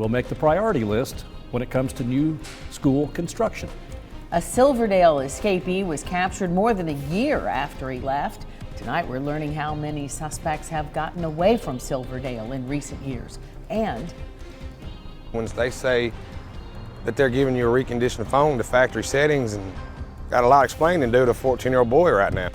will make the priority list when it comes to new school construction. A Silverdale escapee was captured more than a year after he left. Tonight we're learning how many suspects have gotten away from Silverdale in recent years. And when they say that they're giving you a reconditioned phone to factory settings, and got a lot of explaining to do to a 14-year-old boy right now.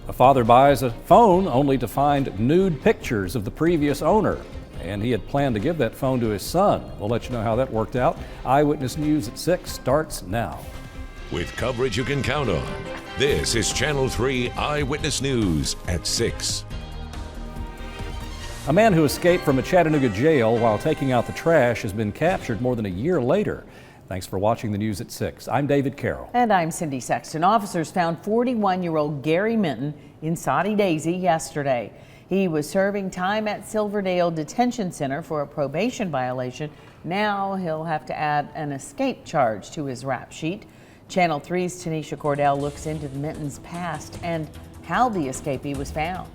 A father buys a phone only to find nude pictures of the previous owner, and he had planned to give that phone to his son. We'll let you know how that worked out. Eyewitness News at 6 starts now. With coverage you can count on, this is Channel 3 Eyewitness News at 6. A man who escaped from a Chattanooga jail while taking out the trash has been captured more than a year later. Thanks for watching the news at 6. I'm David Carroll. And I'm Cindy Sexton. Officers found 41-year-old Gary Minton in Saudi Daisy yesterday. He was serving time at Silverdale Detention Center for a probation violation. Now he'll have to add an escape charge to his rap sheet. Channel 3's Tanisha Cordell looks into the Minton's past and how the escapee was found.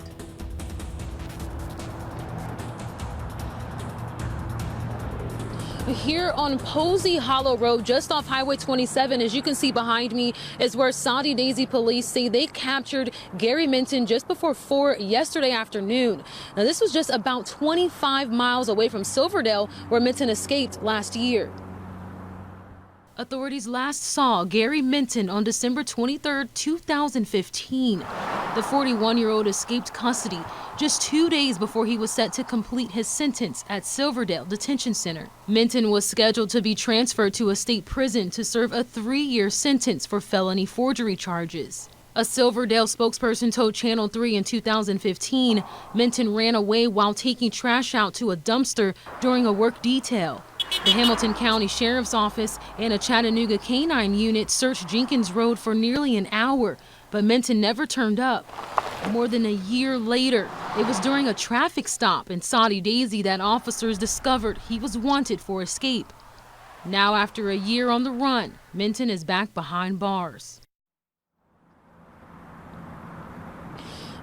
Here on Posey Hollow Road, just off Highway 27, as you can see behind me, is where Saudi Daisy police say they captured Gary Minton just before 4 yesterday afternoon. Now, this was just about 25 miles away from Silverdale, where Minton escaped last year. Authorities last saw Gary Minton on December 23, 2015. The 41-year-old escaped custody just 2 days before he was set to complete his sentence at Silverdale Detention Center. Minton was scheduled to be transferred to a state prison to serve a 3-year sentence for felony forgery charges. A Silverdale spokesperson told Channel 3 in 2015 Minton ran away while taking trash out to a dumpster during a work detail. The Hamilton County Sheriff's Office and a Chattanooga Canine unit searched Jenkins Road for nearly an hour, but Minton never turned up. More than a year later, it was during a traffic stop in Saudi Daisy that officers discovered he was wanted for escape. Now, after a year on the run, Minton is back behind bars.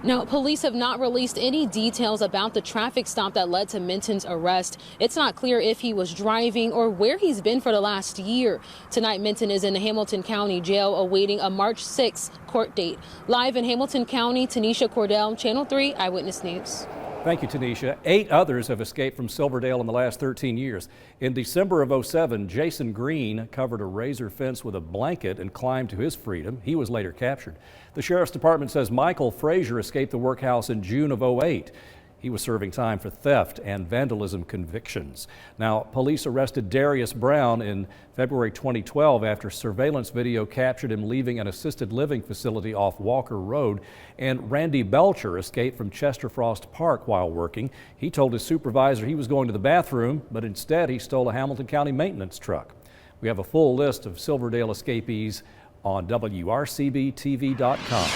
Now, police have not released any details about the traffic stop that led to Minton's arrest. It's not clear if he was driving or where he's been for the last year. Tonight, Minton is in the Hamilton County Jail awaiting a March 6th court date. Live in Hamilton County, Tanisha Cordell, Channel 3 Eyewitness News. Thank you, Tanisha. 8 others have escaped from Silverdale in the last 13 years. In December of 07, Jason Green covered a razor fence with a blanket and climbed to his freedom. He was later captured. The Sheriff's Department says Michael Frazier escaped the workhouse in June of 08. He was serving time for theft and vandalism convictions. Now, police arrested Darius Brown in February 2012 after surveillance video captured him leaving an assisted living facility off Walker Road. And Randy Belcher escaped from Chester Frost Park while working. He told his supervisor he was going to the bathroom, but instead he stole a Hamilton County maintenance truck. We have a full list of Silverdale escapees on WRCBTV.com.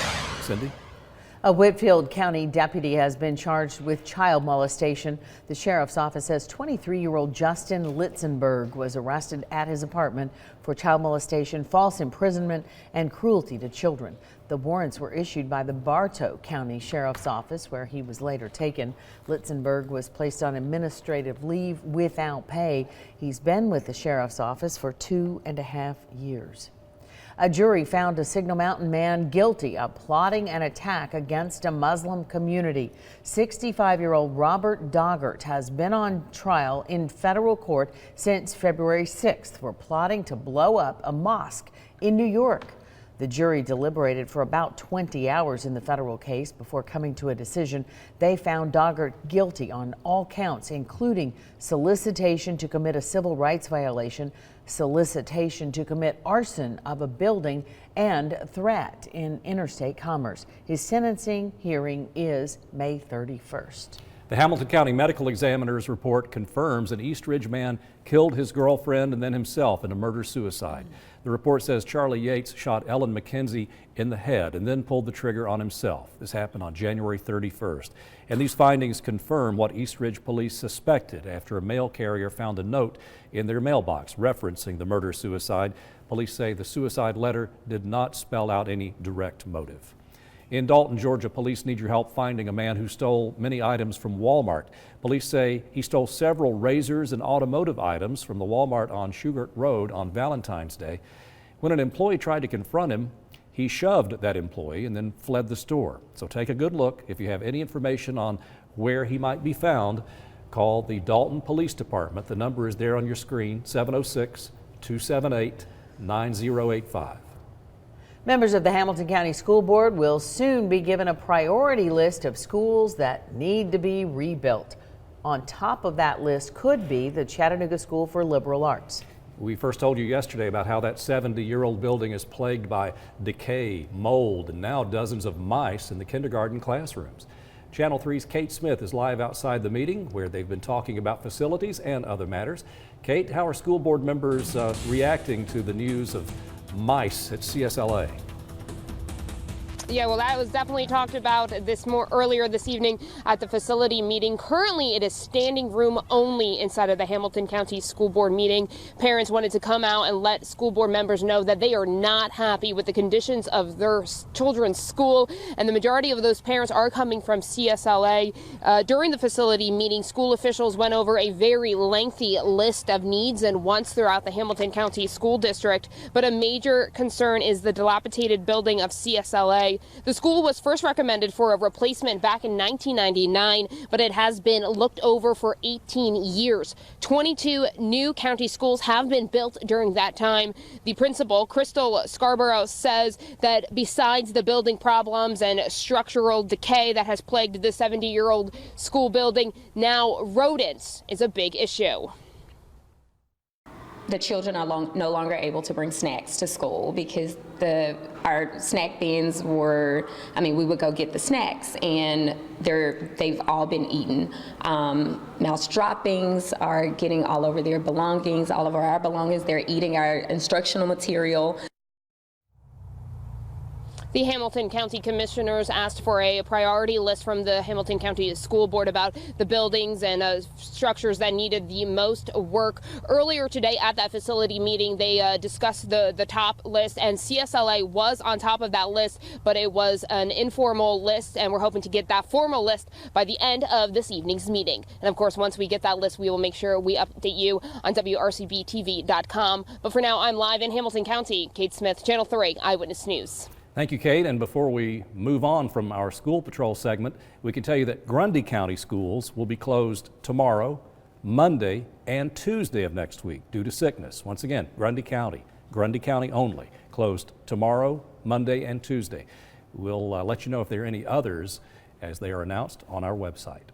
Cindy? A Whitfield County deputy has been charged with child molestation. The sheriff's office says 23-year-old Justin Litzenberg was arrested at his apartment for child molestation, false imprisonment, and cruelty to children. The warrants were issued by the Bartow County Sheriff's Office, where he was later taken. Litzenberg was placed on administrative leave without pay. He's been with the sheriff's office for 2.5 years. A jury found a Signal Mountain man guilty of plotting an attack against a Muslim community. 65-year-old Robert Doggart has been on trial in federal court since February 6th for plotting to blow up a mosque in New York. The jury deliberated for about 20 hours in the federal case before coming to a decision. They found Doggart guilty on all counts, including solicitation to commit a civil rights violation, solicitation to commit arson of a building, and threat in interstate commerce. His sentencing hearing is May 31st. The Hamilton County Medical Examiner's report confirms an East Ridge man killed his girlfriend and then himself in a murder-suicide. The report says Charlie Yates shot Ellen McKenzie in the head and then pulled the trigger on himself. This happened on January 31st. And these findings confirm what East Ridge police suspected after a mail carrier found a note in their mailbox referencing the murder-suicide. Police say the suicide letter did not spell out any direct motive. In Dalton, Georgia, police need your help finding a man who stole many items from Walmart. Police say he stole several razors and automotive items from the Walmart on Sugar Road on Valentine's Day. When an employee tried to confront him, he shoved that employee and then fled the store. So take a good look. If you have any information on where he might be found, call the Dalton Police Department. The number is there on your screen, 706-278-9085. Members of the Hamilton County School Board will soon be given a priority list of schools that need to be rebuilt. On top of that list could be the Chattanooga School for Liberal Arts. We first told you yesterday about how that 70-year-old building is plagued by decay, mold, and now dozens of mice in the kindergarten classrooms. Channel 3's Kate Smith is live outside the meeting where they've been talking about facilities and other matters. Kate, how are school board members reacting to the news of mice at CSLA? Yeah, well, that was definitely talked about earlier this evening at the facility meeting. Currently, it is standing room only inside of the Hamilton County School Board meeting. Parents wanted to come out and let school board members know that they are not happy with the conditions of their children's school, and the majority of those parents are coming from CSLA. During the facility meeting, school officials went over a very lengthy list of needs and wants throughout the Hamilton County School District, but a major concern is the dilapidated building of CSLA. The school was first recommended for a replacement back in 1999, but it has been looked over for 18 years. 22 new county schools have been built during that time. The principal, Crystal Scarborough, says that besides the building problems and structural decay that has plagued the 70-year-old school building, now rodents is a big issue. The children are no longer able to bring snacks to school because our snack bins were, we would go get the snacks and they've all been eaten. Mouse droppings are getting all over their belongings, all over our belongings. They're eating our instructional material. The Hamilton County Commissioners asked for a priority list from the Hamilton County School Board about the buildings and structures that needed the most work. Earlier today at that facility meeting, they discussed the top list, and CSLA was on top of that list, but it was an informal list, and we're hoping to get that formal list by the end of this evening's meeting. And of course, once we get that list, we will make sure we update you on WRCBTV.com. But for now, I'm live in Hamilton County. Kate Smith, Channel 3 Eyewitness News. Thank you, Kate. And before we move on from our school patrol segment, we can tell you that Grundy County schools will be closed tomorrow, Monday, and Tuesday of next week due to sickness. Once again, Grundy County only, closed tomorrow, Monday, and Tuesday. We'll let you know if there are any others as they are announced on our website.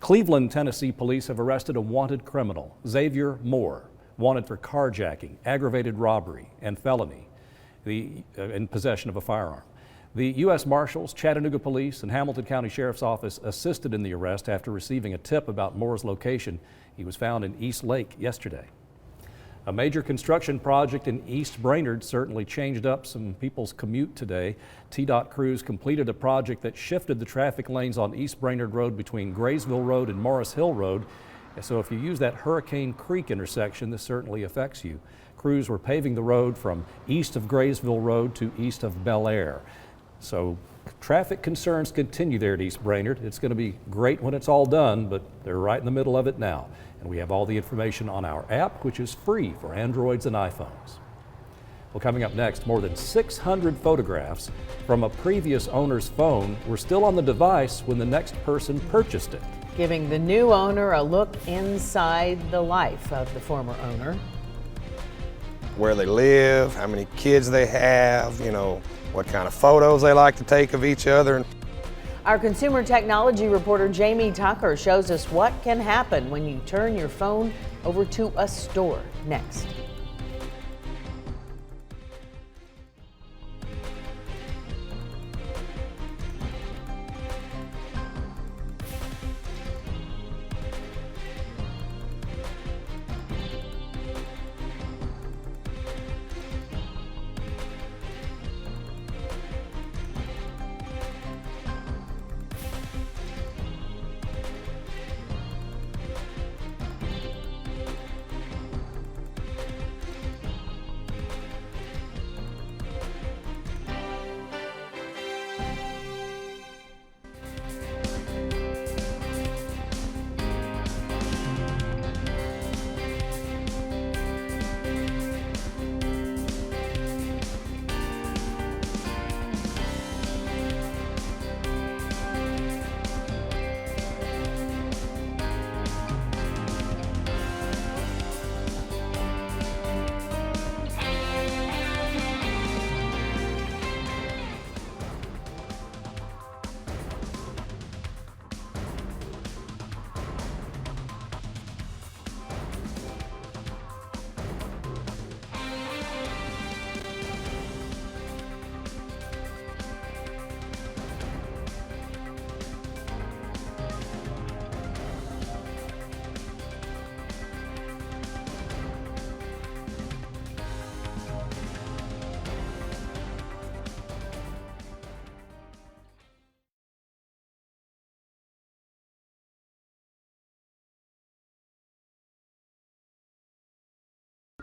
Cleveland, Tennessee police have arrested a wanted criminal, Xavier Moore, wanted for carjacking, aggravated robbery, and felony. In possession of a firearm. The U.S. Marshals, Chattanooga Police, and Hamilton County Sheriff's Office assisted in the arrest after receiving a tip about Moore's location. He was found in East Lake yesterday. A major construction project in East Brainerd certainly changed up some people's commute today. TDOT crews completed a project that shifted the traffic lanes on East Brainerd Road between Graysville Road and Morris Hill Road. So if you use that Hurricane Creek intersection, this certainly affects you. Crews were paving the road from east of Graysville Road to east of Bel Air. So traffic concerns continue there at East Brainerd. It's going to be great when it's all done, but they're right in the middle of it now. And we have all the information on our app, which is free for Androids and iPhones. Well, coming up next, more than 600 photographs from a previous owner's phone were still on the device when the next person purchased it. Giving the new owner a look inside the life of the former owner. Where they live, how many kids they have, what kind of photos they like to take of each other. Our consumer technology reporter Jamie Tucker shows us what can happen when you turn your phone over to a store. Next.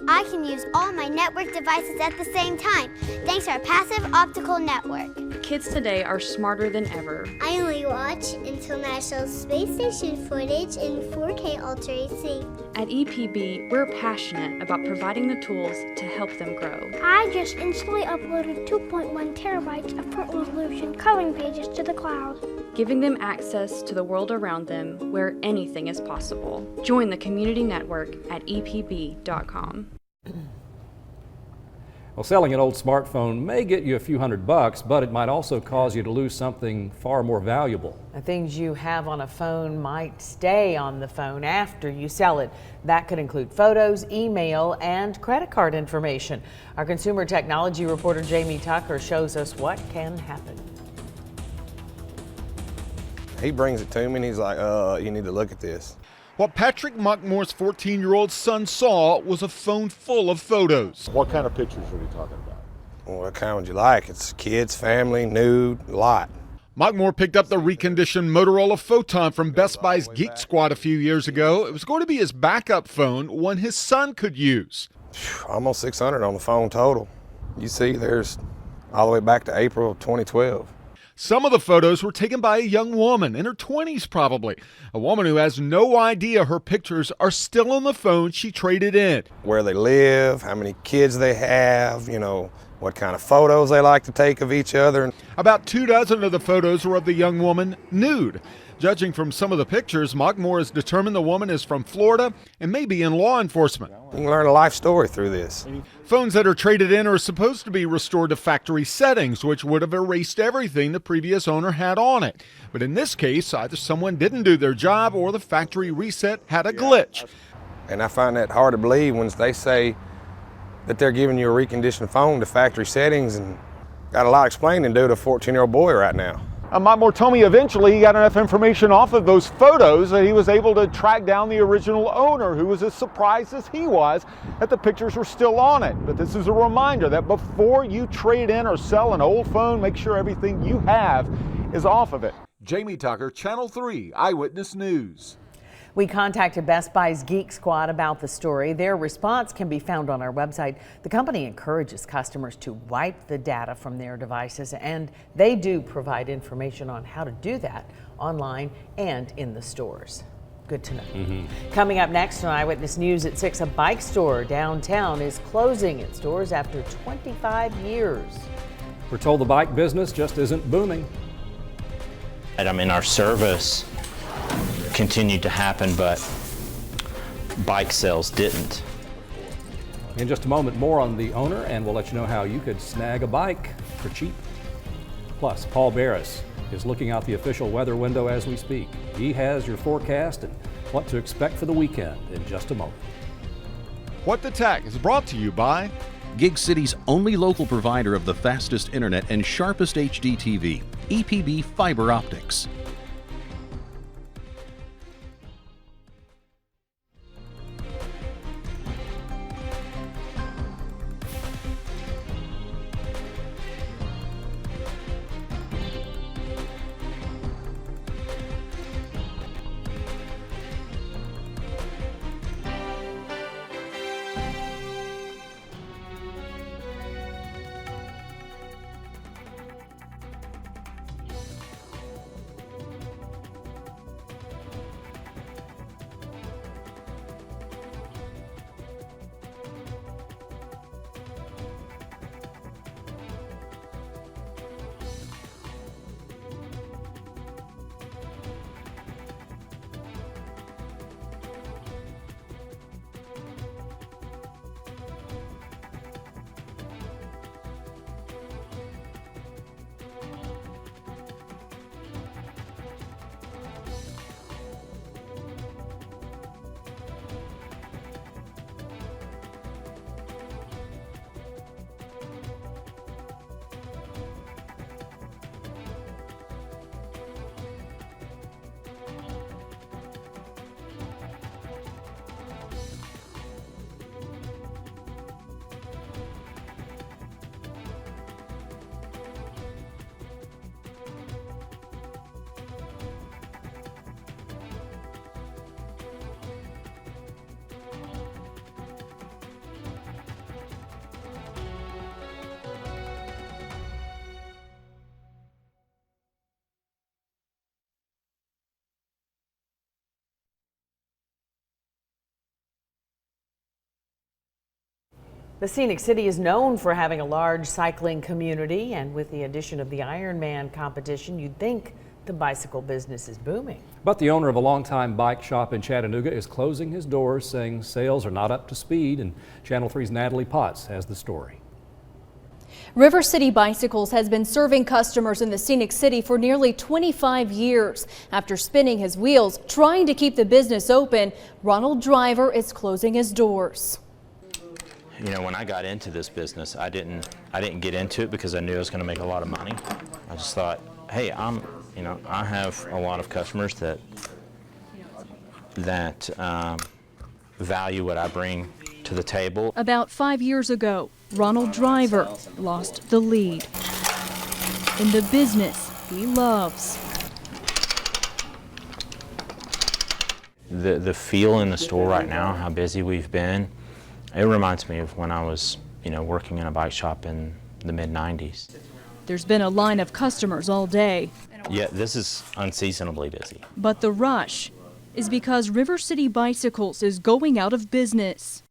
I can use all my network devices at the same time, thanks to our passive optical network. Kids today are smarter than ever. I only watch International Space Station footage in 4K Ultra HD. At EPB, we're passionate about providing the tools to help them grow. I just instantly uploaded 2.1 terabytes of print resolution coloring pages to the cloud, giving them access to the world around them where anything is possible. Join the community network at epb.com. Well, selling an old smartphone may get you a few $100, but it might also cause you to lose something far more valuable. The things you have on a phone might stay on the phone after you sell it. That could include photos, email, and credit card information. Our consumer technology reporter Jamie Tucker shows us what can happen. He brings it to me and he's like, you need to look at this. What Patrick Mockmore's 14-year-old son saw was a phone full of photos. What kind of pictures are we talking about? Well, what kind would you like? It's kids, family, nude, a lot. Mockmore picked up the reconditioned Motorola Photon from Best Buy's Geek Squad a few years ago. It was going to be his backup phone, one his son could use. Almost 600 on the phone total. You see, there's all the way back to April of 2012. Some of the photos were taken by a young woman, in her 20s probably. A woman who has no idea her pictures are still on the phone she traded in. Where they live, how many kids they have, you know, what kind of photos they like to take of each other. About 24 of the photos were of the young woman nude. Judging from some of the pictures, Mockmore has determined the woman is from Florida and may be in law enforcement. You can learn a life story through this. Phones that are traded in are supposed to be restored to factory settings, which would have erased everything the previous owner had on it. But in this case, either someone didn't do their job or the factory reset had a glitch. And I find that hard to believe when they say that they're giving you a reconditioned phone to factory settings, and got a lot of explaining to do to a 14-year-old boy right now. Mockmore told me eventually he got enough information off of those photos that he was able to track down the original owner, who was as surprised as he was that the pictures were still on it. But this is a reminder that before you trade in or sell an old phone, make sure everything you have is off of it. Jamie Tucker, Channel 3 Eyewitness News. We contacted Best Buy's Geek Squad about the story. Their response can be found on our website. The company encourages customers to wipe the data from their devices, and they do provide information on how to do that online and in the stores. Good to know. Coming up next on Eyewitness News at 6, a bike store downtown is closing its doors after 25 years. We're told the bike business just isn't booming. I mean, our service continued to happen, but bike sales didn't. In just a moment, more on the owner, and we'll let you know how you could snag a bike for cheap. Plus, Paul Barris is looking out the official weather window as we speak. He has your forecast and what to expect for the weekend in just a moment. What the Tech is brought to you by Gig City's only local provider of the fastest internet and sharpest HD TV, EPB Fiber Optics. The Scenic City is known for having a large cycling community, and with the addition of the Ironman competition, you'd think the bicycle business is booming. But the owner of a longtime bike shop in Chattanooga is closing his doors, saying sales are not up to speed, and Channel 3's Natalie Potts has the story. River City Bicycles has been serving customers in the Scenic City for nearly 25 years. After spinning his wheels trying to keep the business open, Ronald Driver is closing his doors. You know, when I got into this business, I didn't get into it because I knew I was going to make a lot of money. I just thought, hey, I have a lot of customers that value what I bring to the table. About 5 years ago, Ronald Driver lost the lead in the business he loves. The feel in the store right now, how busy we've been, it reminds me of when I was, working in a bike shop in the mid-90s. There's been a line of customers all day. Yeah, this is unseasonably busy. But the rush is because River City Bicycles is going out of business.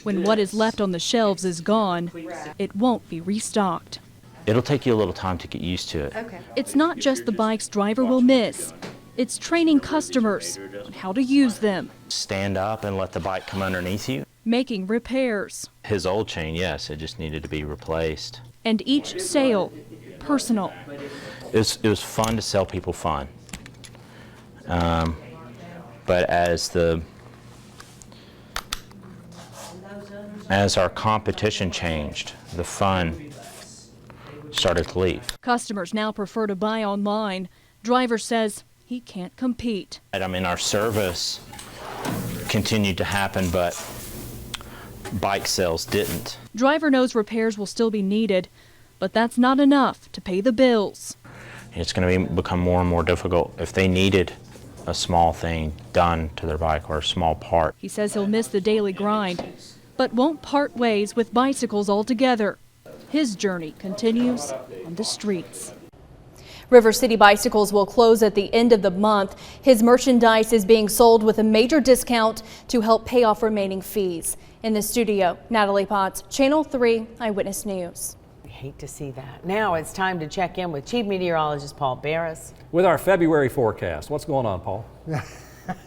When what is left on the shelves is gone, it won't be restocked. It'll take you a little time to get used to it. Okay. It's not just the bikes Driver will miss. It's training customers on how to use them. Stand up and let the bike come underneath you. Making repairs. His old chain, yes, it just needed to be replaced. And each sale, personal. It was fun to sell people fun. But as our competition changed, the fun started to leave. Customers now prefer to buy online. Driver says he can't compete. Our service continued to happen, but bike sales didn't. Driver knows repairs will still be needed, but that's not enough to pay the bills. It's going to become more and more difficult if they needed a small thing done to their bike or a small part. He says he'll miss the daily grind, but won't part ways with bicycles altogether. His journey continues on the streets. River City Bicycles will close at the end of the month. His merchandise is being sold with a major discount to help pay off remaining fees. In the studio, Natalie Potts, Channel 3 Eyewitness News. I hate to see that. Now it's time to check in with Chief Meteorologist Paul Barris. With our February forecast, what's going on, Paul?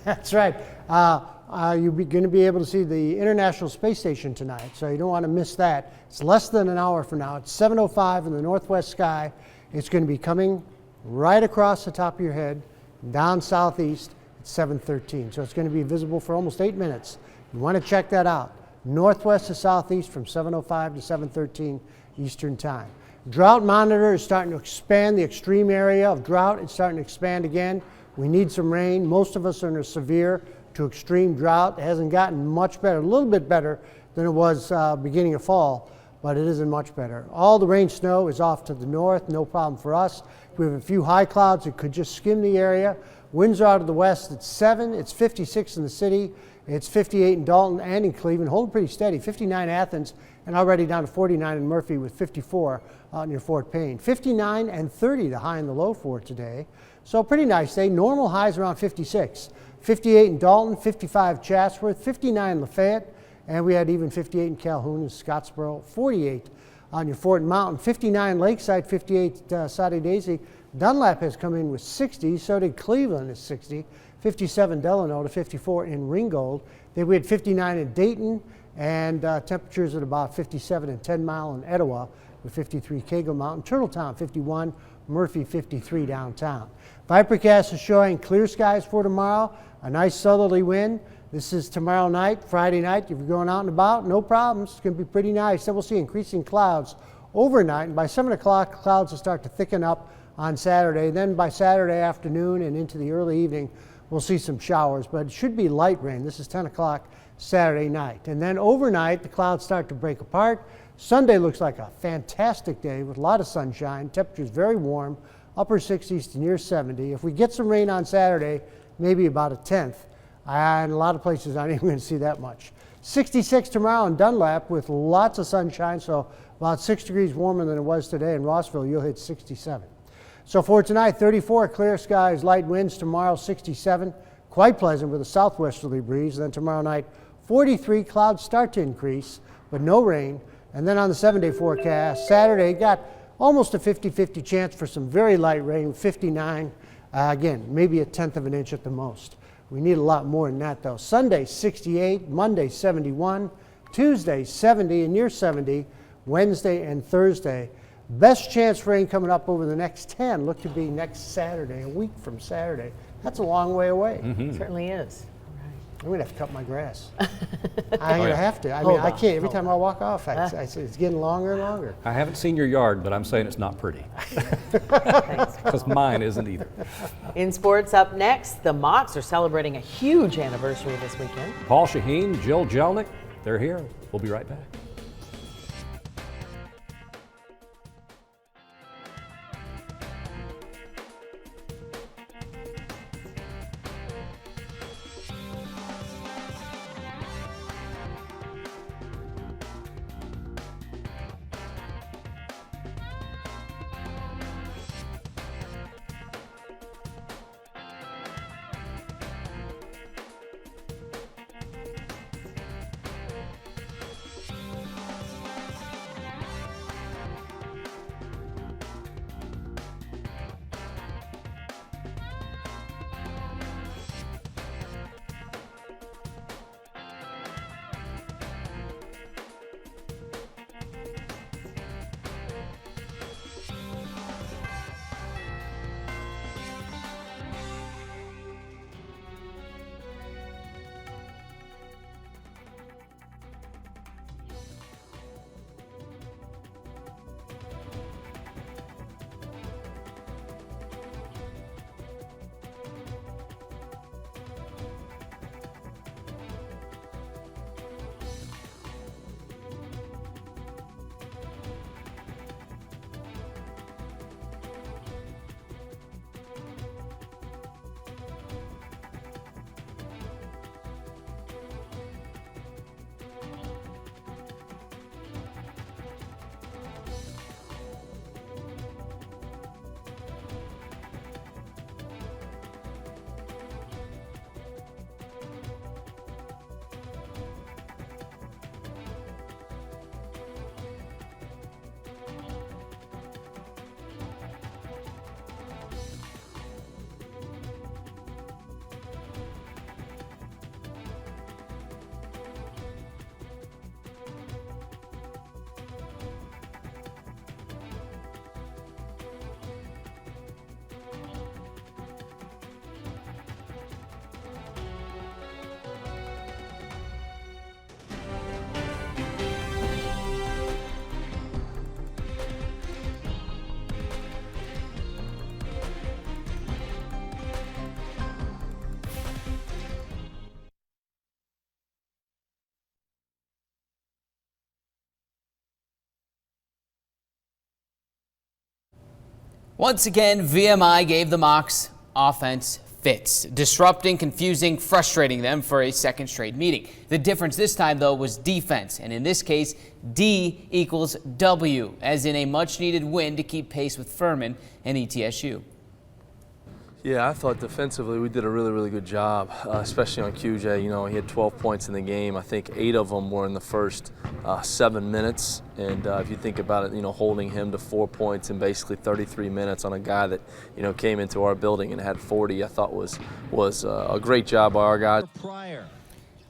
That's right. You're going to be able to see the International Space Station tonight, so you don't want to miss that. It's less than an hour from now. It's 7:05 in the northwest sky. It's going to be coming right across the top of your head, down southeast at 7:13. So it's going to be visible for almost 8 minutes. You want to check that out. Northwest to southeast from 7:05 to 7:13 Eastern Time. Drought monitor is starting to expand. The extreme area of drought is starting to expand again. We need some rain. Most of us are in a severe to extreme drought. It hasn't gotten much better, a little bit better than it was beginning of fall, but it isn't much better. All the rain snow is off to the north, no problem for us. We have a few high clouds that could just skim the area. Winds are out of the west at 7, it's 56 in the city, it's 58 in Dalton and in Cleveland, holding pretty steady, 59 Athens, and already down to 49 in Murphy with 54 out near Fort Payne. 59 and 30 the high and the low for today. So pretty nice day. Normal highs around 56. 58 in Dalton, 55 Chatsworth, 59 Lafayette, and we had even 58 in Calhoun and Scottsboro, 48 on your Fort Mountain, 59 Lakeside, 58 Saturday Daisy. Dunlap has come in with 60, so did Cleveland is 60, 57 Delano to 54 in Ringgold. Then we had 59 in Dayton, and temperatures at about 57 in 10 Mile and Etowah with 53 Cagle Mountain, Turtletown 51, Murphy 53 downtown. Vipercast is showing clear skies for tomorrow, a nice southerly wind. This is tomorrow night, Friday night. If you're going out and about, no problems. It's going to be pretty nice. Then we'll see increasing clouds overnight, and by 7 o'clock, clouds will start to thicken up on Saturday. Then by Saturday afternoon and into the early evening, we'll see some showers, but it should be light rain. This is 10 o'clock Saturday night. And then overnight, the clouds start to break apart. Sunday looks like a fantastic day with a lot of sunshine. Temperatures very warm, upper 60s to near 70. If we get some rain on Saturday, maybe about a tenth. And a lot of places aren't even going to see that much. 66 tomorrow in Dunlap with lots of sunshine, so about 6 degrees warmer than it was today. In Rossville, you'll hit 67. So for tonight, 34 clear skies, light winds. Tomorrow, 67. Quite pleasant with a southwesterly breeze. Then tomorrow night, 43, clouds start to increase. but no rain. And then on the 7-day forecast, Saturday got almost a 50-50 chance for some very light rain, 59. Again, maybe a 1/10 of an inch at the most. We need a lot more than that though. Sunday, 68, Monday, 71, Tuesday, 70 and near 70, Wednesday and Thursday. Best chance for rain coming up over the next 10 look to be next Saturday, a week from Saturday. That's a long way away. It certainly is. I'm going to have to cut my grass. I'm going to have to. I mean, I can't. Every time I walk off, I say it's getting longer and longer. I haven't seen your yard, but I'm saying it's not pretty. Because mine isn't either. In sports, up next, the Mocs are celebrating a huge anniversary this weekend. Paul Shaheen, Jill Jelnick, they're here. We'll be right back. Once again, VMI gave the Mocs offense fits, disrupting, confusing, frustrating them for a second straight meeting. The difference this time, though, was defense, and in this case, D equals W, as in a much-needed win to keep pace with Furman and ETSU. Yeah, I thought defensively we did a really good job, especially on QJ. You know, he had 12 points in the game. I think 8 of them were in the first 7 minutes. And if you think about it, you know, holding him to 4 points in basically 33 minutes on a guy that, you know, came into our building and had 40, I thought was a great job by our guys.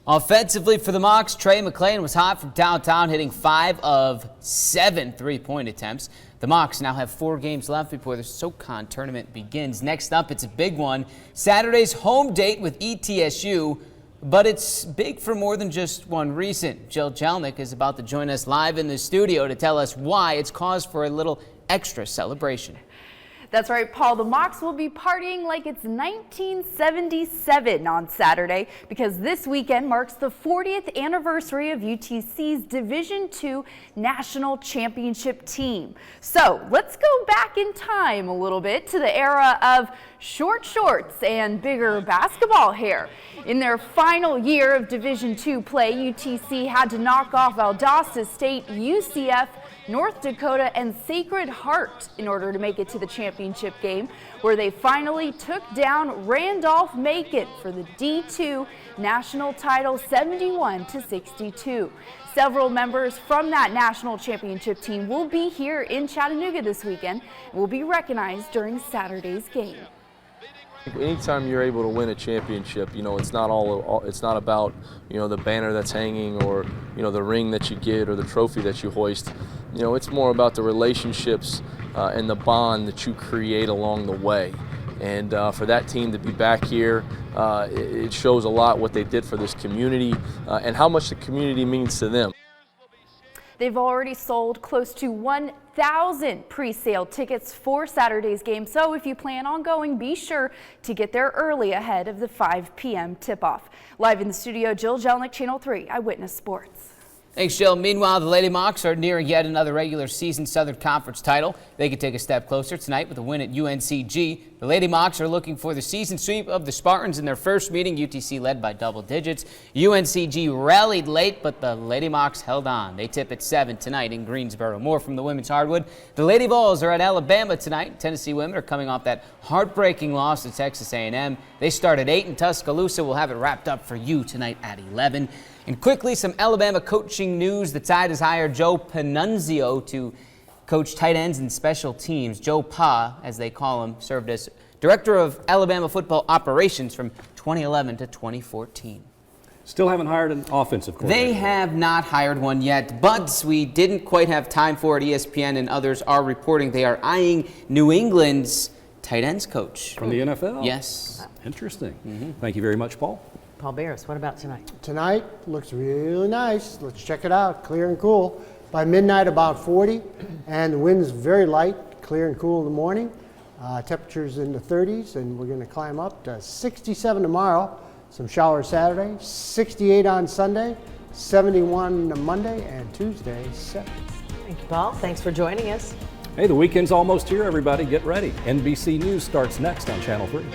Offensively for the Mocs, Trey McClain was hot from downtown, hitting 5 of 7 three-point attempts. The Mocs now have 4 games left before the SoCon tournament begins. Next up, it's a big one. Saturday's home date with ETSU, but it's big for more than just one reason. Jill Jelnick is about to join us live in the studio to tell us why it's cause for a little extra celebration. That's right, Paul. The Mocs will be partying like it's 1977 on Saturday because this weekend marks the 40th anniversary of UTC's Division II National Championship team. So let's go back in time a little bit to the era of short shorts and bigger basketball hair. In their final year of Division II play, UTC had to knock off Valdosta State, UCF, North Dakota, and Sacred Heart in order to make it to the championship game, where they finally took down Randolph-Macon for the D2 national title 71-62. Several members from that national championship team will be here in Chattanooga this weekend and will be recognized during Saturday's game. Anytime you're able to win a championship, it's not about, the banner that's hanging or, the ring that you get or the trophy that you hoist. It's more about the relationships and the bond that you create along the way. And for that team to be back here, it shows a lot what they did for this community and how much the community means to them. They've already sold close to 1,000 pre-sale tickets for Saturday's game, so if you plan on going, be sure to get there early ahead of the 5 p.m. tip-off. Live in the studio, Jill Jelnick, Channel 3 Eyewitness Sports. Thanks, Jill. Meanwhile, the Lady Mocs are nearing yet another regular season Southern Conference title. They could take a step closer tonight with a win at UNCG. The Lady Mocs are looking for the season sweep of the Spartans in their first meeting. UTC led by double digits. UNCG rallied late, but the Lady Mocs held on. They tip at 7 tonight in Greensboro. More from the women's hardwood. The Lady Vols are at Alabama tonight. Tennessee women are coming off that heartbreaking loss to Texas A&M. They start at 8 in Tuscaloosa. We'll have it wrapped up for you tonight at 11. And quickly, some Alabama coaching news. The Tide has hired Joe Panunzio to coach tight ends and special teams. Joe Pa, as they call him, served as director of Alabama football operations from 2011 to 2014. Still haven't hired an offensive coordinator. They have not hired one yet, but we didn't quite have time for it. ESPN and others are reporting they are eyeing New England's tight ends coach. From the NFL? Yes. Interesting. Thank you very much, Paul. Paul Barris, what about tonight? Tonight looks really nice. Let's check it out. Clear and cool. By midnight, about 40, and the wind's very light, clear and cool in the morning. Temperatures in the 30s, and we're going to climb up to 67 tomorrow. Some showers Saturday, 68 on Sunday, 71 on Monday, and Tuesday, 70. Thank you, Paul. Thanks for joining us. Hey, the weekend's almost here, everybody. Get ready. NBC News starts next on Channel 3.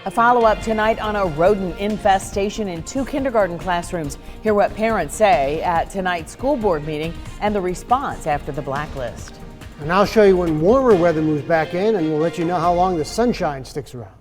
A follow-up tonight on a rodent infestation in 2 kindergarten classrooms. Hear what parents say at tonight's school board meeting and the response after the blacklist. And I'll show you when warmer weather moves back in, and we'll let you know how long the sunshine sticks around.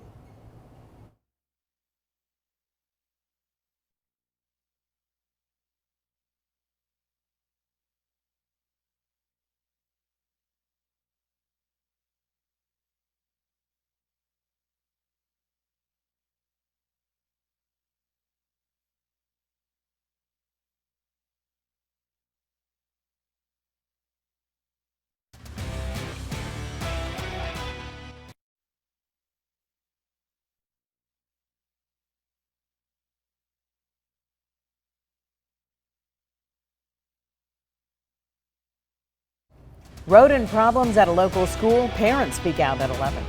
Rodent problems at a local school. Parents speak out at 11.